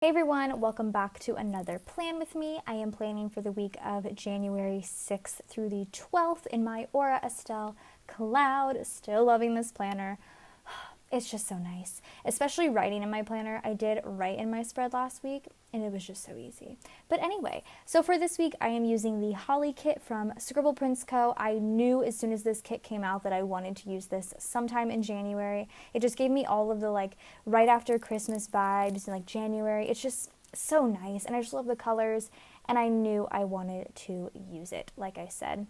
Hey everyone, welcome back to another plan with me. I am planning for the week of January 6th through the 12th in my Aura Estelle Cloud. Still loving this planner. It's just so nice, especially writing in my planner. I did write in my spread last week and it was just so easy. But anyway, so for this week I am using the Holly kit from ScribblePrintsCo. I knew as soon as this kit came out that I wanted to use this sometime in January. It just gave me all of the right after Christmas vibes in January. It's just so nice and I just love the colors and I knew I wanted to use it, like I said.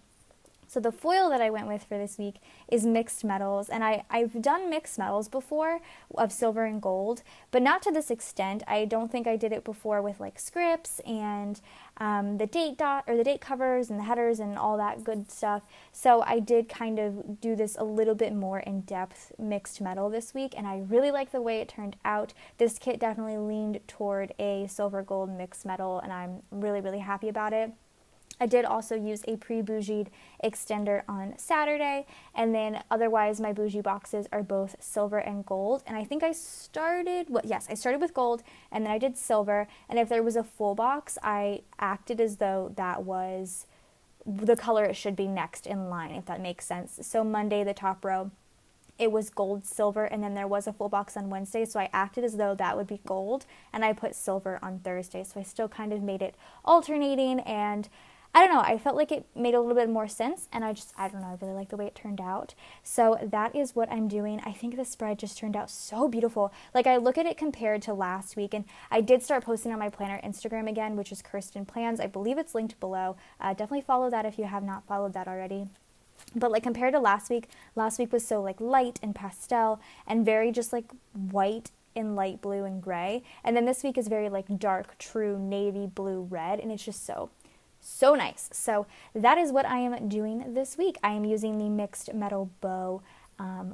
So the foil that I went with for this week is mixed metals, and I've done mixed metals before of silver and gold, but not to this extent. I don't think I did it before with scripts and the date covers and the headers and all that good stuff. So I did kind of do this a little bit more in depth mixed metal this week, and I really like the way it turned out. This kit definitely leaned toward a silver gold mixed metal, and I'm really, really happy about it. I did also use a pre-bougied extender on Saturday, and then otherwise my bougie boxes are both silver and gold, and I think I started with gold, and then I did silver, and if there was a full box, I acted as though that was the color it should be next in line, if that makes sense. So Monday, the top row, it was gold, silver, and then there was a full box on Wednesday, so I acted as though that would be gold, and I put silver on Thursday, so I still kind of made it alternating, and I don't know, I felt like it made a little bit more sense, and I don't know, I really like the way it turned out. So that is what I'm doing. I think the spread just turned out so beautiful. I look at it compared to last week, and I did start posting on my planner Instagram again, which is Kirsten Plans. I believe it's linked below. Definitely follow that if you have not followed that already. But compared to last week was so light and pastel and very just white in light blue and gray. And then this week is very dark, true navy blue red, and it's just so nice. So that is what I am doing this week. I am using the mixed metal bow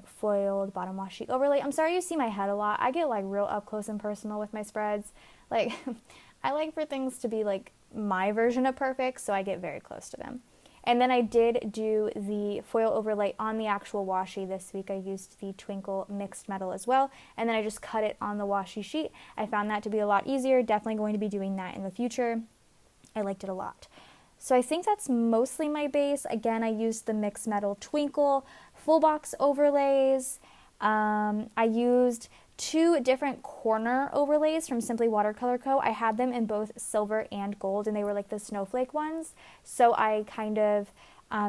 foiled bottom washi overlay. I'm sorry you see my head a lot. I get real up close and personal with my spreads. I like for things to be my version of perfect, so I get very close to them. And then I did do the foil overlay on the actual washi this week. I used the Twinkle mixed metal as well, and then I just cut it on the washi sheet. I found that to be a lot easier. Definitely going to be doing that in the future. I liked it a lot. So I think that's mostly my base. Again, I used the mixed metal Twinkle full box overlays. I used 2 different corner overlays from Simply Watercolor Co. I had them in both silver and gold, and they were the snowflake ones. So I kind of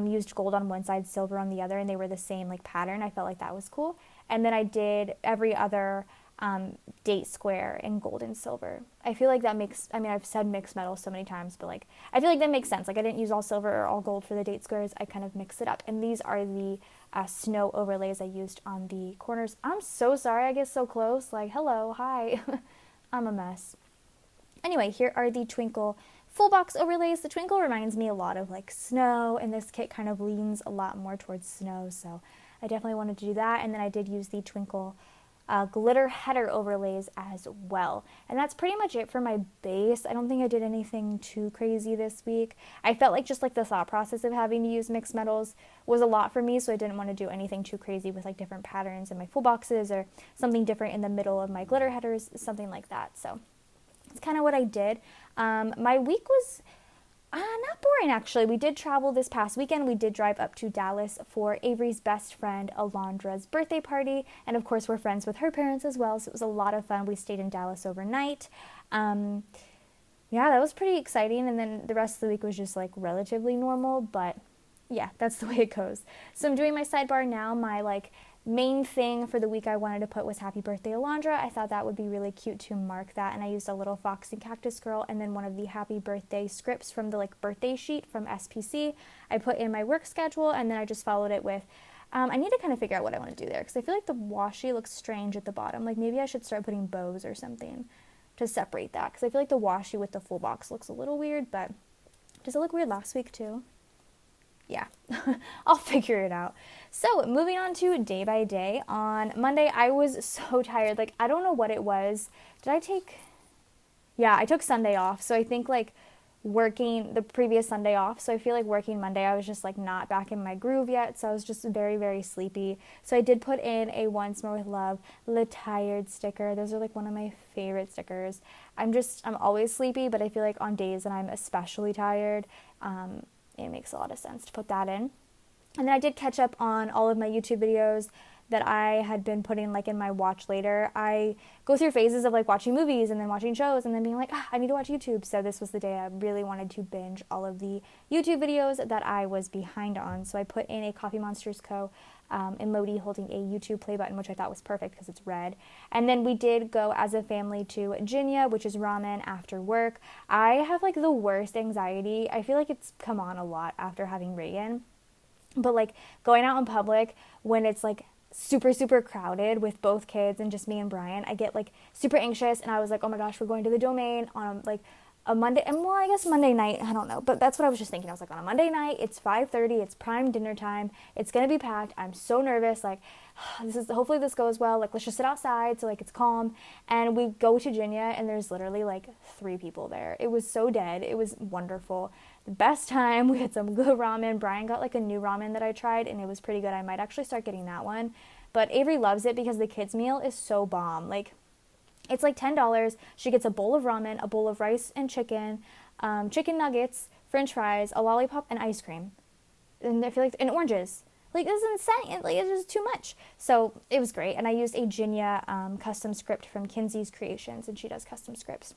used gold on one side, silver on the other, and they were the same pattern. I felt like that was cool. And then I did every other date square in gold and silver. I feel like that makes, I've said mixed metal so many times, but I feel like that makes sense. I didn't use all silver or all gold for the date squares. I kind of mixed it up. And these are the snow overlays I used on the corners. I'm so sorry I get so close. Hello, hi. I'm a mess. Anyway, here are the Twinkle full box overlays. The Twinkle reminds me a lot of snow, and this kit kind of leans a lot more towards snow, so I definitely wanted to do that. And then I did use the Twinkle glitter header overlays as well. And that's pretty much it for my base. I don't think I did anything too crazy this week. I felt just the thought process of having to use mixed metals was a lot for me, so I didn't want to do anything too crazy with different patterns in my full boxes or something different in the middle of my glitter headers, something like that. So it's kind of what I did. My week was not boring, actually. We did travel this past weekend. We did drive up to Dallas for Avery's best friend, Alondra's birthday party. And of course, we're friends with her parents as well. So it was a lot of fun. We stayed in Dallas overnight. Yeah, that was pretty exciting. And then the rest of the week was just relatively normal. But yeah, that's the way it goes. So I'm doing my sidebar now. My main thing for the week I wanted to put was Happy Birthday Alondra. I thought that would be really cute to mark that, and I used a little foxy cactus girl and then one of the Happy Birthday scripts from the birthday sheet from SPC. I put in my work schedule, and then I just followed it with I need to kind of figure out what I want to do there, because I feel like the washi looks strange at the bottom. Maybe I should start putting bows or something to separate that, because I feel like the washi with the full box looks a little weird. But does it look weird last week too? Yeah, I'll figure it out. So moving on to day by day. On Monday, I was so tired. I don't know what it was. I took Sunday off. So I think working the previous Sunday off. So I feel like working Monday, I was just like not back in my groove yet. So I was just very, very sleepy. So I did put in a Once More with Love Le Tired sticker. Those are like one of my favorite stickers. I'm always sleepy, but I feel like on days that I'm especially tired, it makes a lot of sense to put that in. And then I did catch up on all of my YouTube videos that I had been putting like in my watch later. I go through phases of like watching movies and then watching shows and then being like, I need to watch YouTube. So this was the day I really wanted to binge all of the YouTube videos that I was behind on. So I put in a ScribblePrintsCo emoji holding a YouTube play button, which I thought was perfect because it's red. And then we did go as a family to Jinya, which is ramen after work. I have like the worst anxiety. I feel like it's come on a lot after having Reagan. But like going out in public when it's like super, super crowded with both kids and just me and Brian, I get like super anxious, and I was like, oh my gosh, we're going to the Domain on like a Monday, and well, I guess Monday night, I don't know, but that's what I was just thinking. I was like, on a Monday night, it's 5:30, it's prime dinner time, it's gonna be packed, I'm so nervous, like, hopefully this goes well, like, let's just sit outside so like it's calm. And we go to Jinya, and there's literally like 3 people there. It was so dead. It was wonderful. The best time. We had some good ramen. Brian got like a new ramen that I tried, and it was pretty good. I might actually start getting that one. But Avery loves it because the kids' meal is so bomb. Like, it's like $10. She gets a bowl of ramen, a bowl of rice and chicken, chicken nuggets, french fries, a lollipop, and ice cream. And I feel like, and oranges. Like, this is insane. Like, it's just too much. So it was great. And I used a Jinya custom script from Kinsey's Creations, and she does custom scripts.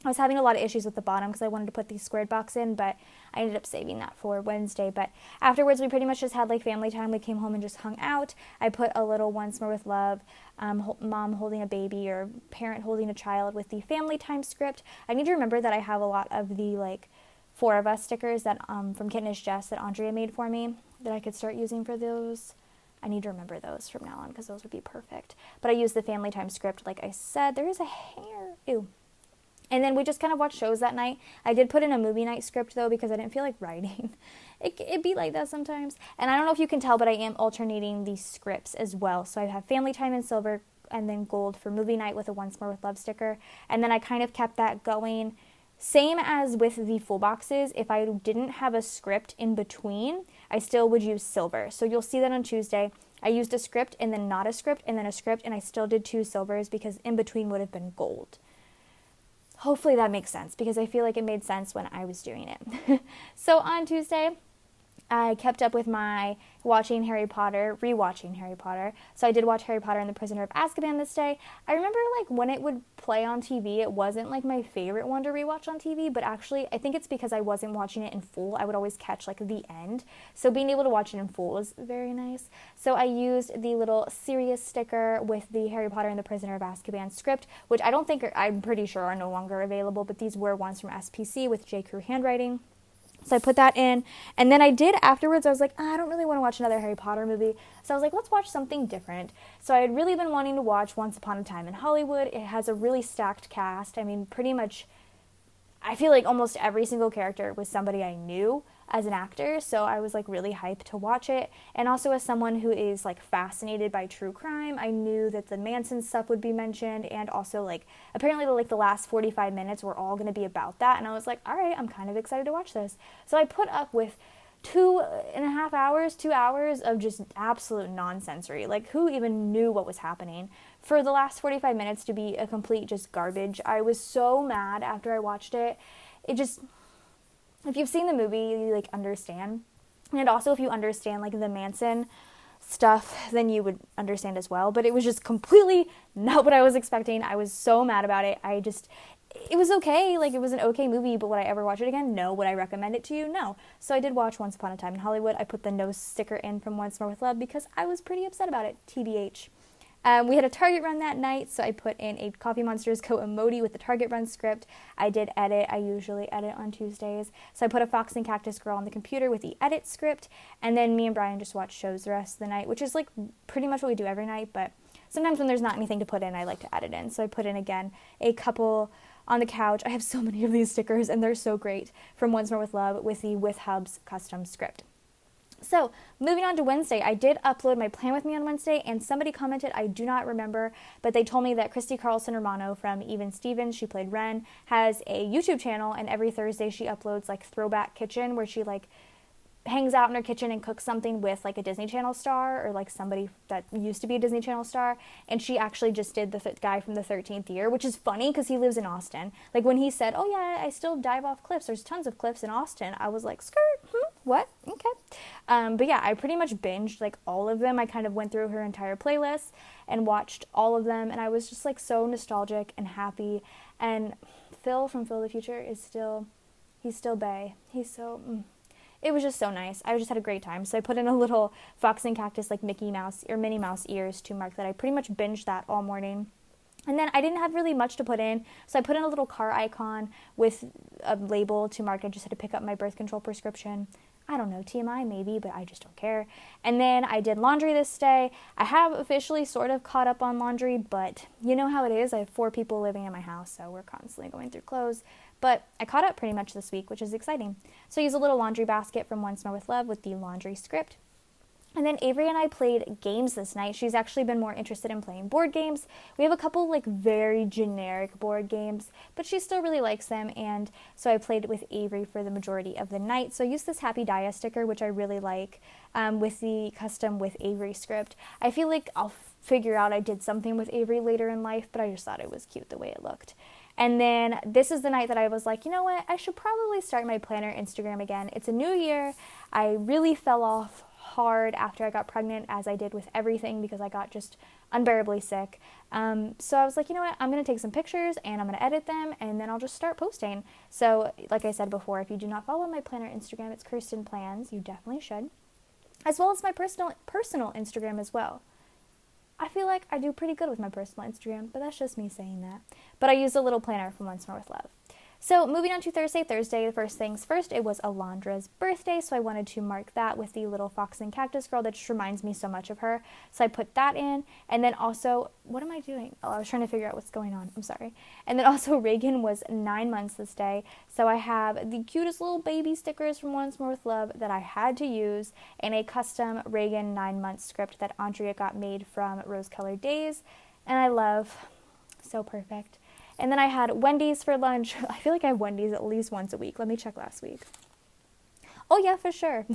I was having a lot of issues with the bottom because I wanted to put the squared box in, but I ended up saving that for Wednesday. But afterwards, we pretty much just had like family time. We came home and just hung out. I put a little Once More with Love, mom holding a baby or parent holding a child with the family time script. I need to remember that I have a lot of the like 4 of Us stickers that from Kittenish Jess that Andrea made for me that I could start using for those. I need to remember those from now on because those would be perfect. But I used the family time script like I said. There is a hair. Ew. And then we just kind of watched shows that night. I did put in a movie night script, though, because I didn't feel like writing. It'd be like that sometimes. And I don't know if you can tell, but I am alternating these scripts as well. So I have Family Time in silver and then gold for movie night with a Once More with Love sticker. And then I kind of kept that going. Same as with the full boxes. If I didn't have a script in between, I still would use silver. So you'll see that on Tuesday. I used a script and then not a script and then a script. And I still did 2 silvers because in between would have been gold. Hopefully that makes sense because I feel like it made sense when I was doing it. So on Tuesday, I kept up with my rewatching Harry Potter. So I did watch Harry Potter and the Prisoner of Azkaban this day. I remember like when it would play on TV, it wasn't like my favorite one to rewatch on TV, but actually I think it's because I wasn't watching it in full. I would always catch like the end. So being able to watch it in full was very nice. So I used the little serious sticker with the Harry Potter and the Prisoner of Azkaban script, which I'm pretty sure are no longer available, but these were ones from SPC with J. Crew handwriting. So I put that in, and then I did afterwards, I was like, I don't really want to watch another Harry Potter movie, so I was like, let's watch something different. So I had really been wanting to watch Once Upon a Time in Hollywood. It has a really stacked cast. I mean, pretty much, I feel like almost every single character was somebody I knew as an actor, so I was like really hyped to watch it. And also as someone who is like fascinated by true crime, I knew that the Manson stuff would be mentioned, and also like apparently the last 45 minutes were all going to be about that, and I was like, all right, I'm kind of excited to watch this. So I put up with 2 hours of just absolute nonsensory. Like, who even knew what was happening? For the last 45 minutes to be a complete just garbage. I was so mad after I watched it. If you've seen the movie, you like understand. And also if you understand like the Manson stuff, then you would understand as well. But it was just completely not what I was expecting. I was so mad about it. It was okay. Like, it was an okay movie, but would I ever watch it again? No. Would I recommend it to you? No. So I did watch Once Upon a Time in Hollywood. I put the no sticker in from Once More with Love because I was pretty upset about it, TBH. We had a Target run that night, so I put in a ScribblePrintsCo emoji with the Target run script. I did edit. I usually edit on Tuesdays. So I put a Fox and Cactus Girl on the computer with the edit script, and then me and Brian just watched shows the rest of the night, which is like pretty much what we do every night, but sometimes when there's not anything to put in, I like to edit in. So I put in, again, a couple on the couch. I have so many of these stickers, and they're so great, from Once More with Love with the With Hubs custom script. So, moving on to Wednesday, I did upload my plan with me on Wednesday, and somebody commented, I do not remember, but they told me that Christy Carlson Romano from Even Stevens, she played Ren, has a YouTube channel, and every Thursday she uploads like Throwback Kitchen, where she like hangs out in her kitchen and cooks something with like a Disney Channel star or like somebody that used to be a Disney Channel star. And she actually just did the guy from the 13th year, which is funny because he lives in Austin. Like when he said, oh yeah, I still dive off cliffs, there's tons of cliffs in Austin, I was like, skirt, what? Okay. But yeah, I pretty much binged like all of them. I kind of went through her entire playlist and watched all of them, and I was just like so nostalgic and happy. And Phil from Phil the Future is still, he's still bae. He's so it was just so nice. I just had a great time. So I put in a little Fox and Cactus like Mickey Mouse or Minnie Mouse ears to mark that I pretty much binged that all morning. And then I didn't have really much to put in, so I put in a little car icon with a label to mark I just had to pick up my birth control prescription. I don't know, TMI maybe, but I just don't care. And then I did laundry this day. I have officially sort of caught up on laundry, but you know how it is. I have 4 people living in my house, so we're constantly going through clothes. But I caught up pretty much this week, which is exciting. So I used a little laundry basket from Once More with Love with the laundry script. And then Avery and I played games this night. She's actually been more interested in playing board games. We have a couple like very generic board games, but she still really likes them. And so I played with Avery for the majority of the night. So I used this Happy Dia sticker, which I really like, with the custom with Avery script. I feel like I'll figure out I did something with Avery later in life, but I just thought it was cute the way it looked. And then this is the night that I was like, you know what? I should probably start my planner Instagram again. It's a new year. I really fell off hard after I got pregnant, as I did with everything, because I got just unbearably sick. So I was like, you know what, I'm going to take some pictures and I'm going to edit them and then I'll just start posting. So like I said before, if you do not follow my planner Instagram, it's Kirsten Plans. You definitely should, as well as my personal Instagram as well. I feel like I do pretty good with my personal Instagram, but that's just me saying that. But I used a little planner from Once More with Love. So moving on to Thursday, first things first, it was Alondra's birthday, so I wanted to mark that with the little fox and cactus girl that just reminds me so much of her. So I put that in, and then also, what am I doing? Oh, I was trying to figure out what's going on. I'm sorry. And then also Reagan was 9 months this day, so I have the cutest little baby stickers from Once More with Love that I had to use, and a custom Reagan 9 month script that Andrea got made from Rose Colored Days, and I love. So perfect. And then I had Wendy's for lunch. I feel like I have Wendy's at least once a week. Let me check last week. Oh yeah, for sure.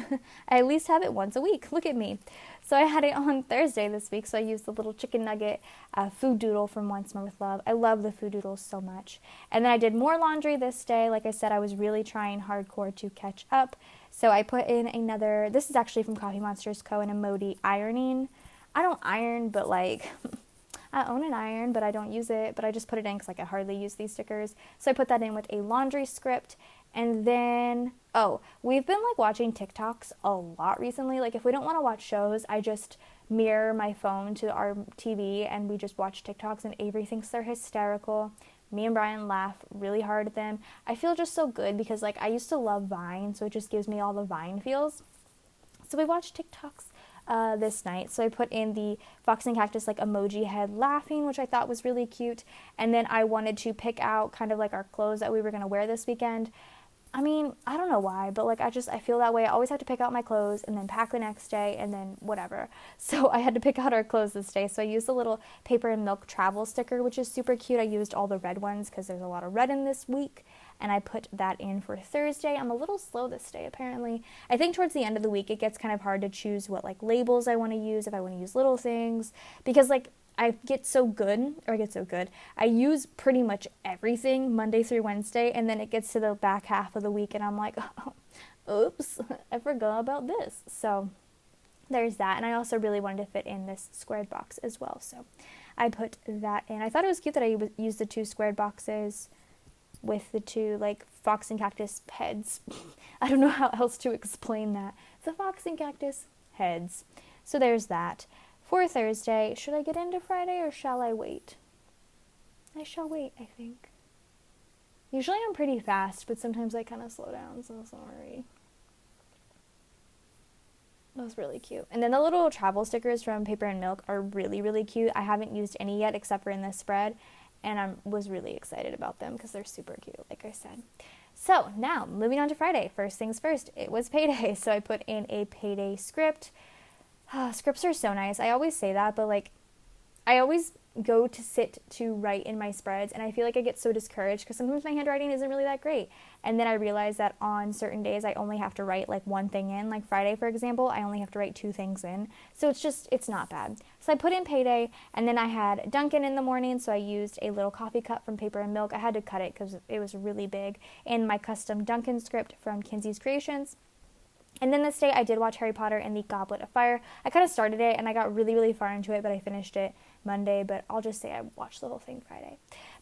I at least have it once a week. Look at me. So I had it on Thursday this week, so I used the little chicken nugget food doodle from Once More with Love. I love the food doodles so much. And then I did more laundry this day. Like I said, I was really trying hardcore to catch up. So I put in another, this is actually from Coffee Monsters Co. an emoji ironing. I don't iron, but like... I own an iron, but I don't use it, but I just put it in because like I hardly use these stickers. So I put that in with a laundry script. And then, we've been like watching TikToks a lot recently. Like if we don't want to watch shows, I just mirror my phone to our TV and we just watch TikToks, and Avery thinks they're hysterical. Me and Brian laugh really hard at them. I feel just so good because like I used to love Vine, so it just gives me all the Vine feels. So we watch TikToks this night. So I put in the fox and cactus like emoji head laughing, which I thought was really cute. And then I wanted to pick out kind of like our clothes that we were going to wear this weekend. I mean, I don't know why, but like I feel that way. I always have to pick out my clothes and then pack the next day and then whatever. So I had to pick out our clothes this day. So I used a little paper and milk travel sticker, which is super cute. I used all the red ones because there's a lot of red in this week. And I put that in for Thursday. I'm a little slow this day, apparently. I think towards the end of the week, it gets kind of hard to choose what, like, labels I want to use, if I want to use little things. Because, like, I use pretty much everything Monday through Wednesday, and then it gets to the back half of the week, and I'm like, oops, I forgot about this. So there's that. And I also really wanted to fit in this squared box as well. So I put that in. I thought it was cute that I used the 2 squared boxes with the 2 like fox and cactus heads. I don't know how else to explain that. The fox and cactus heads. So there's that. For Thursday, should I get into Friday or shall I wait? I shall wait, I think. Usually I'm pretty fast, but sometimes I kind of slow down, so sorry. That was really cute. And then the little travel stickers from Paper and Milk are really, really cute. I haven't used any yet except for in this spread. and I was really excited about them because they're super cute, like I said. So now moving on to Friday. First things first, it was payday, so I put in a payday script. Scripts are so nice. I always say that, but like I always go to sit to write in my spreads, and I feel like I get so discouraged because sometimes my handwriting isn't really that great. And then I realize that on certain days I only have to write like one thing in. Like Friday, for example, I only have to write 2 things in. So it's not bad. So I put in payday, and then I had Dunkin' in the morning, so I used a little coffee cup from Paper and Milk. I had to cut it because it was really big, and my custom Dunkin' script from Kinsey's Creations. And then this day I did watch Harry Potter and the Goblet of Fire. I kind of started it and I got really, really far into it, but I finished it Monday, but I'll just say I watched the whole thing Friday.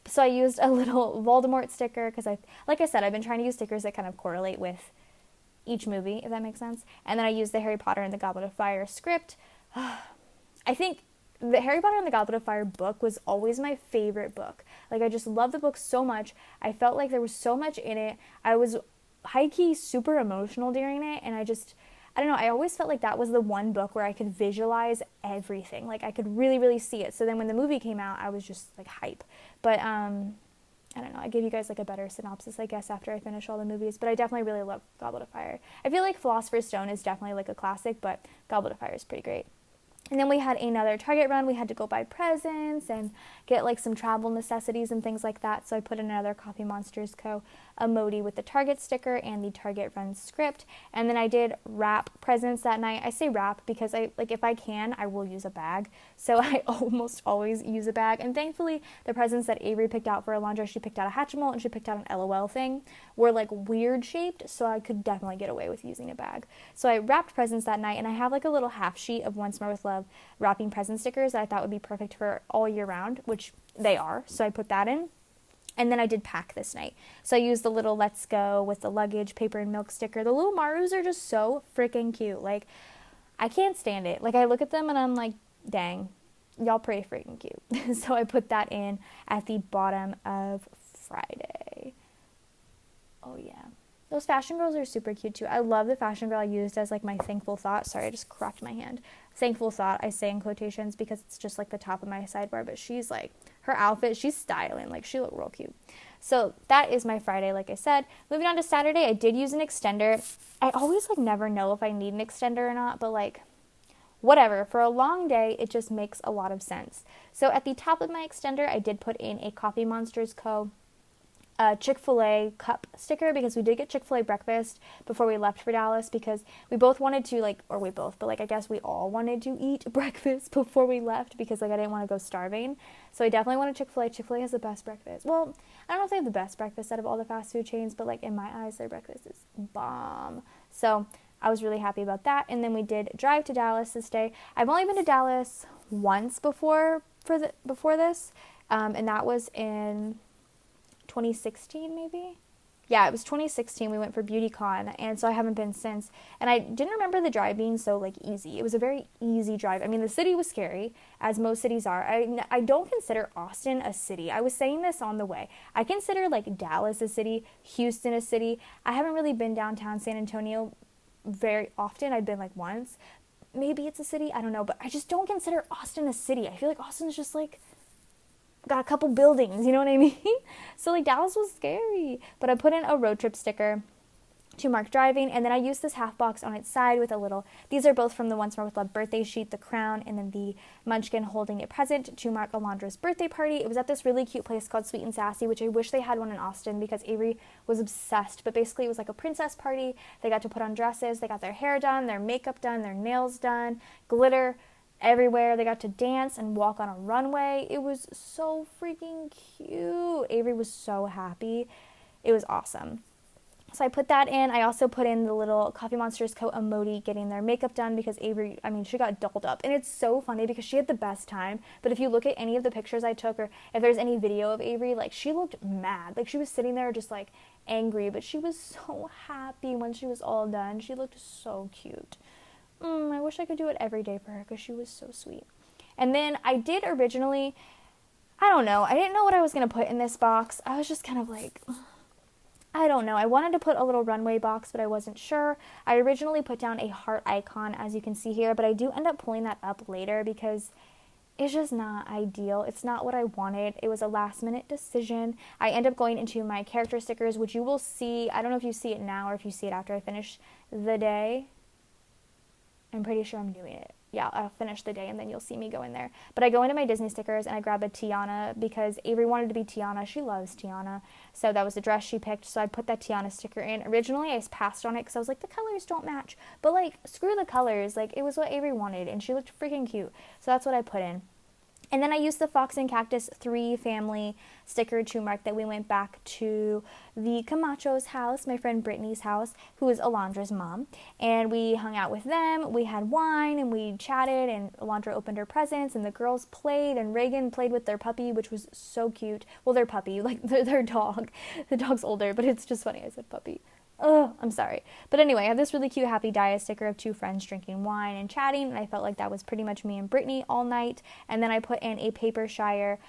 So I used a little Voldemort sticker because like I said, I've been trying to use stickers that kind of correlate with each movie, if that makes sense. And then I used the Harry Potter and the Goblet of Fire script. I think the Harry Potter and the Goblet of Fire book was always my favorite book. Like I just love the book so much. I felt like there was so much in it. I was high-key super emotional during it, and I don't know, I always felt like that was the one book where I could visualize everything. Like I could really, really see it. So then when the movie came out, I was just like hype. But I don't know, I gave you guys like a better synopsis, I guess, after I finish all the movies. But I definitely really love Goblet of Fire. I feel like Philosopher's Stone is definitely like a classic, but Goblet of Fire is pretty great. And then we had another Target run. We had to go buy presents and get like some travel necessities and things like that. So I put in another Coffee Monsters Co. emoji with the Target sticker and the Target run script. And then I did wrap presents that night. I say wrap because if I can, I will use a bag. So I almost always use a bag. And thankfully, the presents that Avery picked out for Alondra, she picked out a Hatchimal and she picked out an LOL thing, were like weird shaped. So I could definitely get away with using a bag. So I wrapped presents that night, and I have like a little half sheet of Once More with Love wrapping present stickers that I thought would be perfect for all year round, which they are. So I put that in. And then I did pack this night. So I used the little Let's Go with the luggage, Paper and Milk sticker. The little Marus are just so freaking cute. Like, I can't stand it. Like, I look at them and I'm like, dang, y'all pretty freaking cute. So I put that in at the bottom of Friday. Oh, yeah. Those fashion girls are super cute, too. I love the fashion girl I used as, like, my thankful thought. Sorry, I just cracked my hand. Thankful thought, I say in quotations because it's just, like, the top of my sidebar. But she's, like, her outfit, she's styling. Like, she looked real cute. So that is my Friday, like I said. Moving on to Saturday, I did use an extender. I always, like, never know if I need an extender or not. But, like, whatever. For a long day, it just makes a lot of sense. So at the top of my extender, I did put in a Coffee Monsters Co. Chick-fil-A cup sticker because we did get Chick-fil-A breakfast before we left for Dallas because we both wanted to I guess we all wanted to eat breakfast before we left because like I didn't want to go starving. So I definitely wanted Chick-fil-A. Chick-fil-A has the best breakfast. Well, I don't know if they have the best breakfast out of all the fast food chains, but like in my eyes, their breakfast is bomb. So I was really happy about that. And then we did drive to Dallas this day. I've only been to Dallas once before this, and that was in 2016 maybe? Yeah, it was 2016. We went for BeautyCon, and so I haven't been since. And I didn't remember the drive being so, like, easy. It was a very easy drive. I mean, the city was scary, as most cities are. I don't consider Austin a city. I was saying this on the way. I consider, like, Dallas a city, Houston a city. I haven't really been downtown San Antonio very often. I've been, like, once. Maybe it's a city. I don't know. But I just don't consider Austin a city. I feel like Austin's just, like, got a couple buildings, you know what I mean? So like Dallas was scary, but I put in a road trip sticker to mark driving, and then I used this half box on its side with a little, these are both from the Once More with Love birthday sheet, the crown, and then the munchkin holding a present to mark Alondra's birthday party. It was at this really cute place called Sweet and Sassy, which I wish they had one in Austin because Avery was obsessed, but basically it was like a princess party. They got to put on dresses, they got their hair done, their makeup done, their nails done, glitter everywhere. They got to dance and walk on a runway. It was so freaking cute. Avery was so happy. It was awesome. So I put that in. I also put in the little Coffee Monsters Co. emoji getting their makeup done because Avery, she got dolled up. And it's so funny because she had the best time. But if you look at any of the pictures I took or if there's any video of Avery, like she looked mad. Like she was sitting there just like angry, but she was so happy when she was all done. She looked so cute. I wish I could do it every day for her because she was so sweet. And then I did originally, I don't know, I didn't know what I was going to put in this box. I was just kind of like, I don't know. I wanted to put a little runway box, but I wasn't sure. I originally put down a heart icon, as you can see here, but I do end up pulling that up later because it's just not ideal. It's not what I wanted. It was a last minute decision. I end up going into my character stickers, which you will see. I don't know if you see it now or if you see it after I finish the day. I'm pretty sure I'm doing it. Yeah, I'll finish the day and then you'll see me go in there. But I go into my Disney stickers and I grab a Tiana because Avery wanted to be Tiana. She loves Tiana. So that was the dress she picked. So I put that Tiana sticker in. Originally, I passed on it because I was like, the colors don't match. But like, screw the colors. Like, it was what Avery wanted and she looked freaking cute. So that's what I put in. And then I used the Fox and Cactus 3 family sticker to mark that we went back to the Camacho's house, my friend Brittany's house, who is Alondra's mom. And we hung out with them. We had wine and we chatted and Alondra opened her presents and the girls played and Reagan played with their puppy, which was so cute. Well, their puppy, like their dog. The dog's older, but it's just funny I said puppy. Oh, I'm sorry. But anyway, I have this really cute Happy Dia sticker of two friends drinking wine and chatting, and I felt like that was pretty much me and Brittany all night. And then I put in a Paper Shire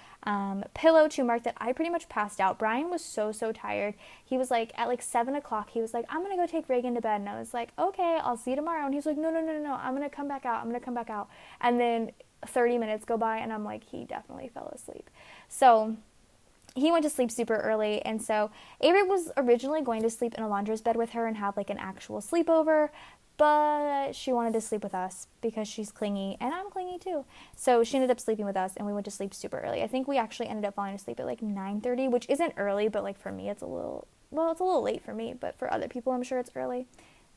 pillow to mark that I pretty much passed out. Brian was so tired. He was like, at like 7 o'clock, he was like, I'm going to go take Reagan to bed. And I was like, okay, I'll see you tomorrow. And he was like, no, I'm going to come back out. And then 30 minutes go by, and I'm like, he definitely fell asleep. So he went to sleep super early, and so Avery was originally going to sleep in Alondra's bed with her and have like an actual sleepover, but she wanted to sleep with us because she's clingy, and I'm clingy too. So she ended up sleeping with us, and we went to sleep super early. I think we actually ended up falling asleep at like 9:30, which isn't early, but like for me it's a little late for me, but for other people I'm sure it's early.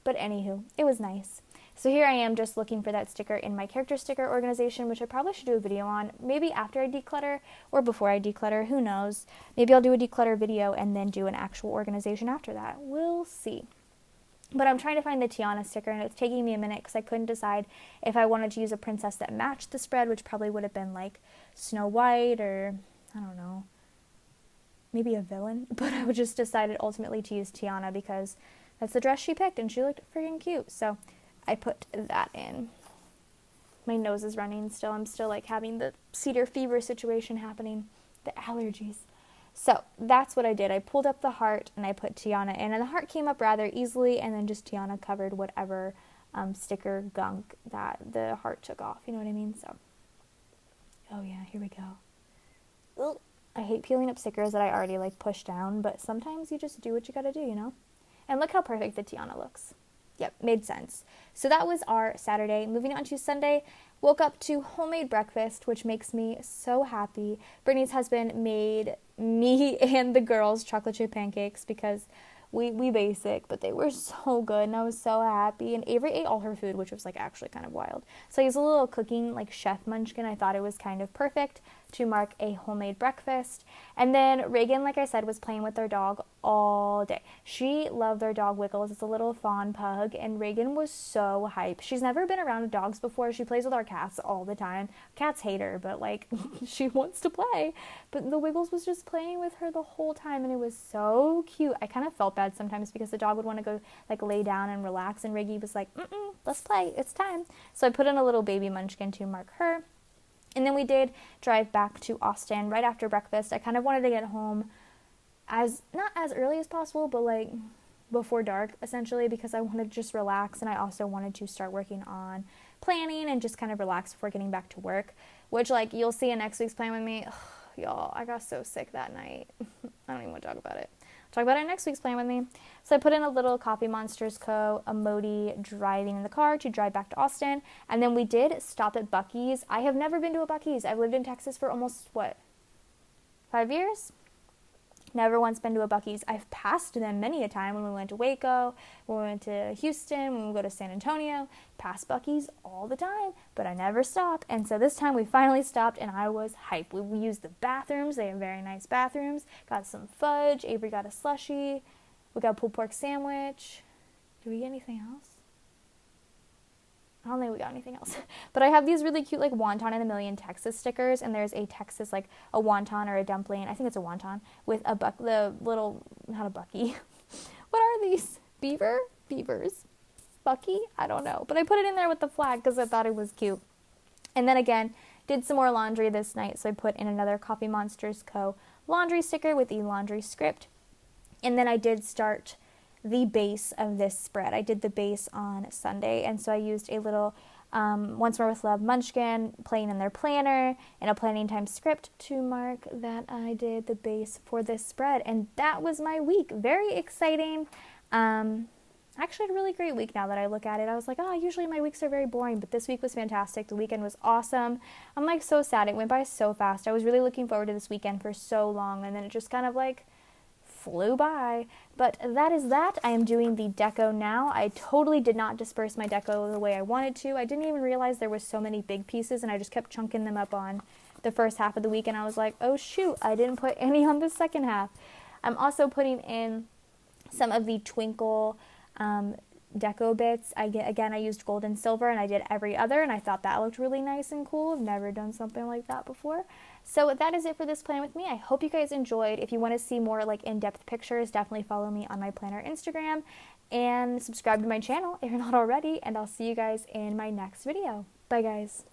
But anywho, it was nice. So here I am just looking for that sticker in my character sticker organization, which I probably should do a video on, maybe after I declutter or before I declutter, who knows. Maybe I'll do a declutter video and then do an actual organization after that. We'll see. But I'm trying to find the Tiana sticker, and it's taking me a minute because I couldn't decide if I wanted to use a princess that matched the spread, which probably would have been like Snow White or, I don't know, maybe a villain. But I just decided ultimately to use Tiana because that's the dress she picked, and she looked freaking cute. So I put that in. My nose is running still. I'm still like having the cedar fever situation happening, the allergies. So that's what I did. I pulled up the heart and I put Tiana in, and the heart came up rather easily, and then just Tiana covered whatever sticker gunk that the heart took off. You know what I mean? So, oh yeah, here we go. Ugh. I hate peeling up stickers that I already like pushed down, but sometimes you just do what you gotta do, you know? And look how perfect the Tiana looks. Yep, made sense. So that was our Saturday. Moving on to Sunday, woke up to homemade breakfast, which makes me so happy. Brittany's husband made me and the girls chocolate chip pancakes because we basic, but they were so good, and I was so happy. And Avery ate all her food, which was like actually kind of wild. So he's a little cooking like chef munchkin. I thought it was kind of perfect to mark a homemade breakfast. And then Reagan, like I said, was playing with their dog all day. She loved their dog Wiggles. It's a little fawn pug, and Reagan was so hype. She's never been around dogs before. She plays with our cats all the time. Cats hate her, but like she wants to play. But the Wiggles was just playing with her the whole time, and it was so cute. I kind of felt bad sometimes because the dog would want to go like lay down and relax, and Reggie was like, let's play, it's time. So I put in a little baby munchkin to mark her. And then we did drive back to Austin right after breakfast. I kind of wanted to get home not as early as possible, but like before dark essentially, because I wanted to just relax, and I also wanted to start working on planning and just kind of relax before getting back to work, which like you'll see in next week's plan with me. Ugh, y'all, I got so sick that night. I don't even want to talk about it. Talk about it in next week's plan with me. So I put in a little ScribblePrintsCo emoji driving in the car to drive back to Austin. And then we did stop at Buc-ee's. I have never been to a Buc-ee's. I've lived in Texas for almost, 5 years? Never once been to a Buc-ee's. I've passed them many a time when we went to Waco, when we went to Houston, when we go to San Antonio. Past Buc-ee's all the time, but I never stop. And so this time we finally stopped, and I was hyped. We used the bathrooms. They have very nice bathrooms. Got some fudge. Avery got a slushie. We got a pulled pork sandwich. Did we get anything else? I don't think we got anything else. But I have these really cute like wonton in a million Texas stickers, and there's a Texas like a wonton or a dumpling. I think it's a wonton with the little, not a Buc-ee. What are these? Beavers? Buc-ee? I don't know. But I put it in there with the flag because I thought it was cute. And then again, did some more laundry this night, so I put in another ScribblePrintsCo laundry sticker with the laundry script. And then I did start the base of this spread. I did the base on Sunday, and so I used a little Once More with Love Munchkin playing in their planner, and a planning time script to mark that I did the base for this spread. And that was my week. Very exciting. Actually had a really great week now that I look at it. I was like, oh, usually my weeks are very boring, but this week was fantastic. The weekend was awesome. I'm like so sad. It went by so fast. I was really looking forward to this weekend for so long, and then it just kind of like flew by. But that is that. I am doing the deco now. I totally did not disperse my deco the way I wanted to. I didn't even realize there was so many big pieces, and I just kept chunking them up on the first half of the week, and I was like, oh shoot, I didn't put any on the second half. I'm also putting in some of the twinkle deco bits. I used gold and silver, and I did every other, and I thought that looked really nice and cool. I've never done something like that before. So that is it for this plan with me. I hope you guys enjoyed. If you want to see more like in-depth pictures, definitely follow me on my planner Instagram and subscribe to my channel if you're not already, and I'll see you guys in my next video. Bye guys.